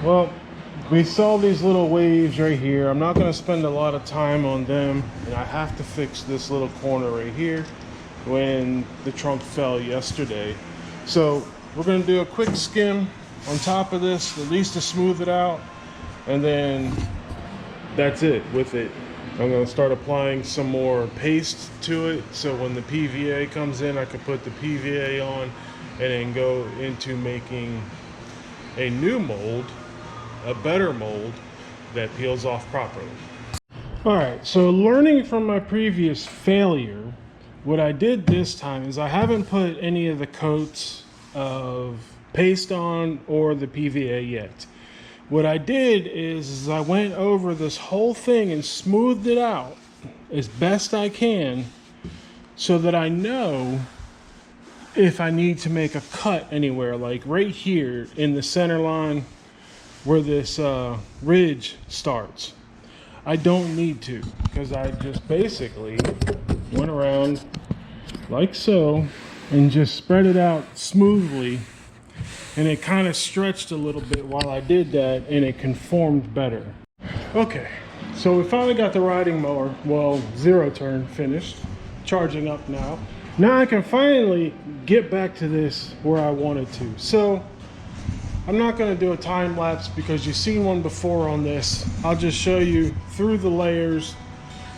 Well, we saw these little waves right here. I'm not going to spend a lot of time on them, and I have to fix this little corner right here when the trunk fell yesterday. So we're going to do a quick skim on top of this, at least to smooth it out, and then that's it with it. I'm going to start applying some more paste to it, so when the PVA comes in, I can put the PVA on and then go into making a new mold, a better mold that peels off properly. All right, so learning from my previous failure, what I did this time is I haven't put any of the coats of paste on or the PVA yet. What I did is I went over this whole thing and smoothed it out as best I can so that I know if I need to make a cut anywhere, like right here in the center line where this ridge starts. I don't need to, because I just basically went around like so and just spread it out smoothly, and it kind of stretched a little bit while I did that, and it conformed better. Okay, so we finally got the riding mower, well, zero turn finished, charging up now. Now I can finally get back to this where I wanted to. So I'm not going to do a time lapse because you've seen one before on this. I'll just show you through the layers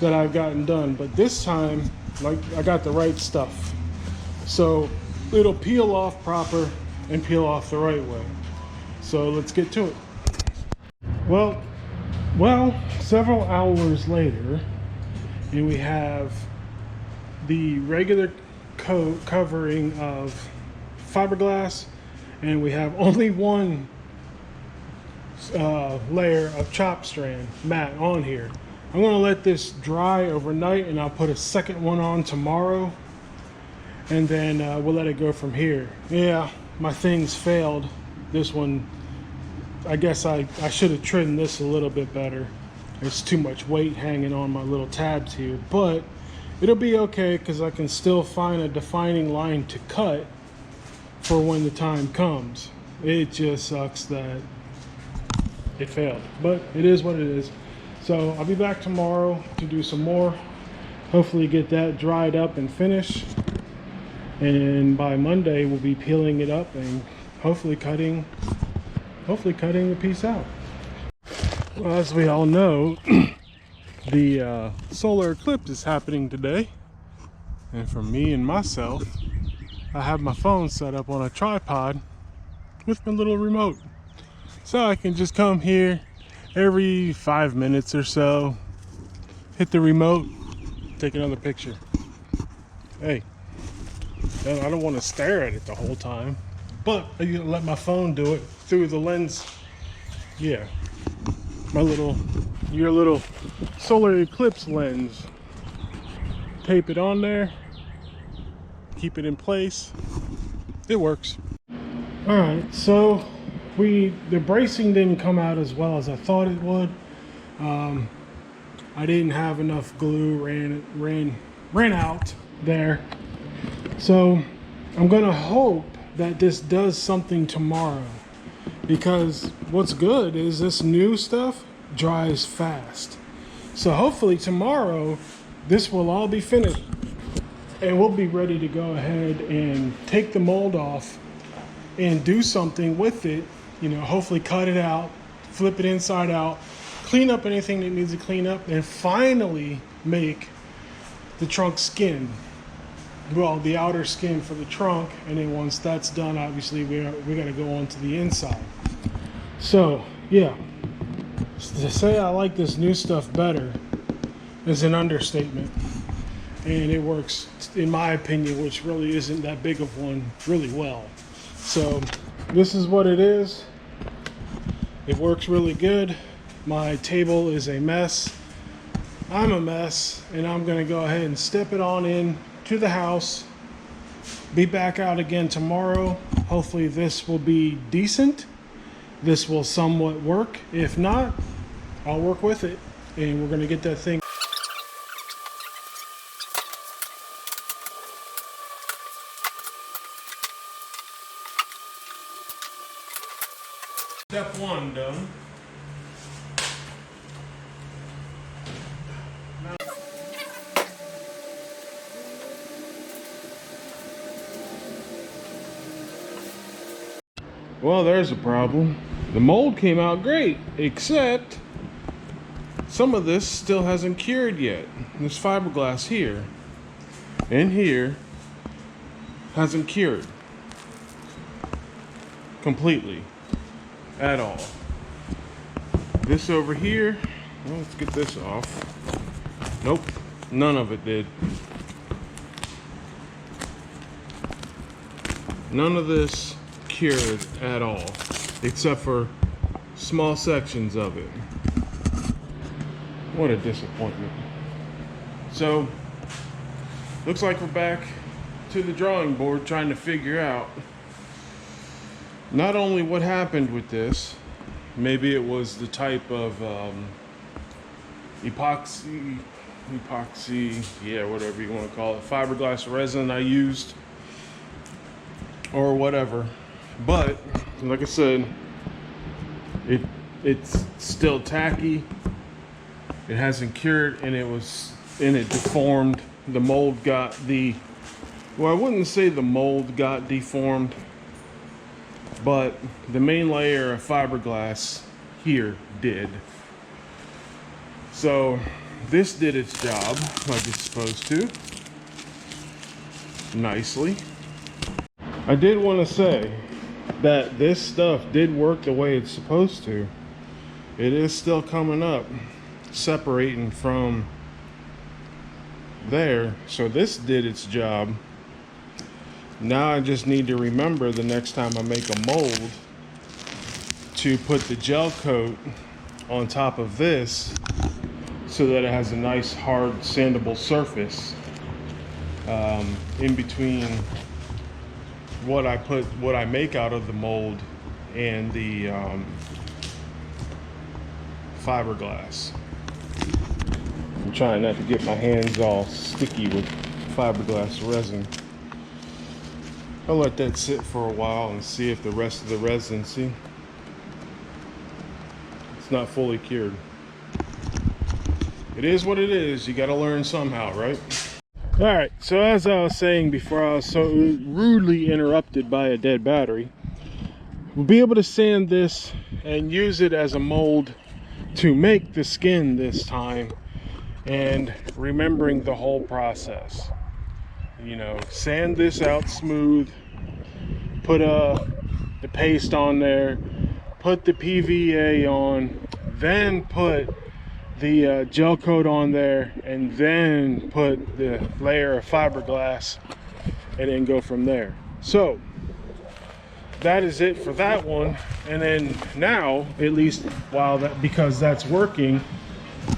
that I've gotten done. But this time, like, I got the right stuff. So it'll peel off proper and peel off the right way. So let's get to it. Well, several hours later, and we have the regular coat covering of fiberglass, and we have only one layer of chop strand mat on here. I'm going to let this dry overnight, and I'll put a second one on tomorrow, and then we'll let it go from here. Yeah, my things failed. This one, I guess I should have trimmed this a little bit better. It's too much weight hanging on my little tabs here, but it'll be okay because I can still find a defining line to cut for when the time comes. It just sucks that it failed, but it is what it is. So I'll be back tomorrow to do some more, hopefully get that dried up and finished, and by Monday we'll be peeling it up and hopefully cutting the piece out. Well, as we all know, the solar eclipse is happening today, and for me and myself, I have my phone set up on a tripod with my little remote. So I can just come here every 5 minutes or so, hit the remote, take another picture. Hey, I don't want to stare at it the whole time, but I let my phone do it through the lens. Yeah, your little solar eclipse lens. Tape it on there, keep it in place. It works. All right, so the bracing didn't come out as well as I thought it would. I didn't have enough glue, ran out there. So I'm gonna hope that this does something tomorrow, because what's good is this new stuff dries fast. So hopefully tomorrow this will all be finished, and we'll be ready to go ahead and take the mold off and do something with it. You know, hopefully cut it out, flip it inside out, clean up anything that needs to clean up, and finally make the trunk skin. Well, the outer skin for the trunk, and then once that's done, obviously we got to go on to the inside. So yeah, to say I like this new stuff better is an understatement, and it works, in my opinion, which really isn't that big of one, really well. So this is what it is. It works really good. My table is a mess. I'm a mess, and I'm gonna go ahead and step it on in to the house. Be back out again tomorrow. Hopefully this will be decent. This will somewhat work. If not, I'll work with it, and we're gonna get that thing. Step one. bottom done. Well, there's a problem. The mold came out great, except some of this still hasn't cured yet. This fiberglass here and here hasn't cured completely at all. This over here, well, let's get this off. Nope, none of it did. None of this cured at all, except for small sections of it. What a disappointment. So, looks like we're back to the drawing board trying to figure out not only what happened with this, maybe it was the type of epoxy, yeah, whatever you want to call it, fiberglass resin I used, or whatever. But like I said, it's still tacky. It hasn't cured, and it deformed. The mold got well, I wouldn't say the mold got deformed, but the main layer of fiberglass here did. So this did its job like it's supposed to, nicely. I did want to say that this stuff did work the way it's supposed to. It is still coming up, separating from there. So this did its job. Now I just need to remember the next time I make a mold to put the gel coat on top of this so that it has a nice hard sandable surface in between what I make out of the mold and the fiberglass. I'm trying not to get my hands all sticky with fiberglass resin. I'll let that sit for a while and see if the rest of the resin, see, it's not fully cured. It is what it is. You got to learn somehow, right? All right, so as I was saying before I was so rudely interrupted by a dead battery, we'll be able to sand this and use it as a mold to make the skin this time, and remembering the whole process. You know, sand this out smooth, put the paste on there, put the PVA on, then put the gel coat on there, and then put the layer of fiberglass, and then go from there. So that is it for that one. And then now, at least because that's working,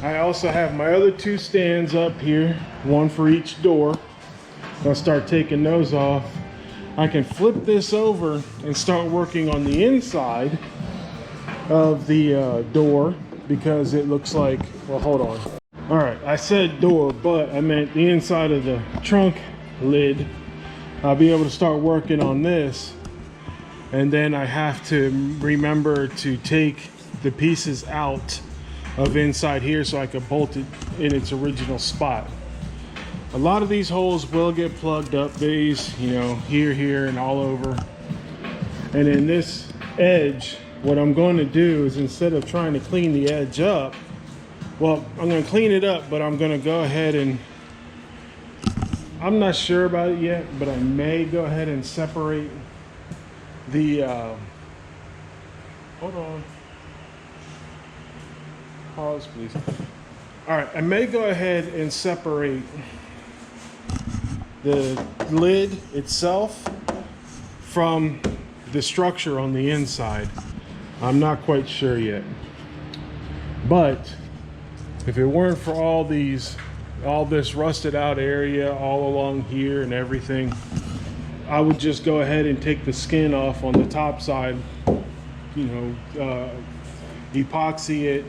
I also have my other two stands up here, one for each door. I'll start taking those off. I can flip this over and start working on the inside of the door, because it looks like, well, hold on. All right, I said door, but I meant the inside of the trunk lid. I'll be able to start working on this, and then I have to remember to take the pieces out of inside here so I can bolt it in its original spot. A lot of these holes will get plugged up, these, you know, here, and all over. And in this edge, what I'm going to do is, instead of trying to clean the edge up, well, I'm going to clean it up, but I'm going to go ahead and, I'm not sure about it yet, but I may go ahead and separate the, hold on, pause please. All right, I may go ahead and separate the lid itself from the structure on the inside. I'm not quite sure yet, but if it weren't for all this rusted out area all along here and everything, I would just go ahead and take the skin off on the top side, you know, epoxy it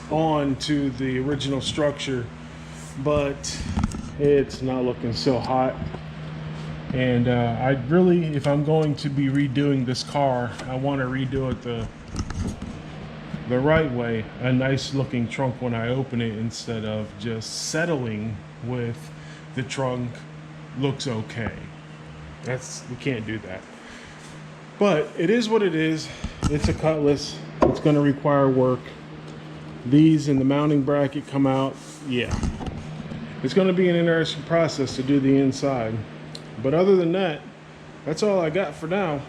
onto the original structure, but it's not looking so hot. And I really, if I'm going to be redoing this car, I want to redo it the right way, a nice looking trunk when I open it, instead of just settling with the trunk looks okay. We can't do that. But it is what it is. It's a Cutlass. It's going to require work. These and the mounting bracket come out. Yeah. It's going to be an interesting process to do the inside. But other than that, that's all I got for now.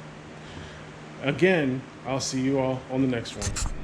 Again, I'll see you all on the next one.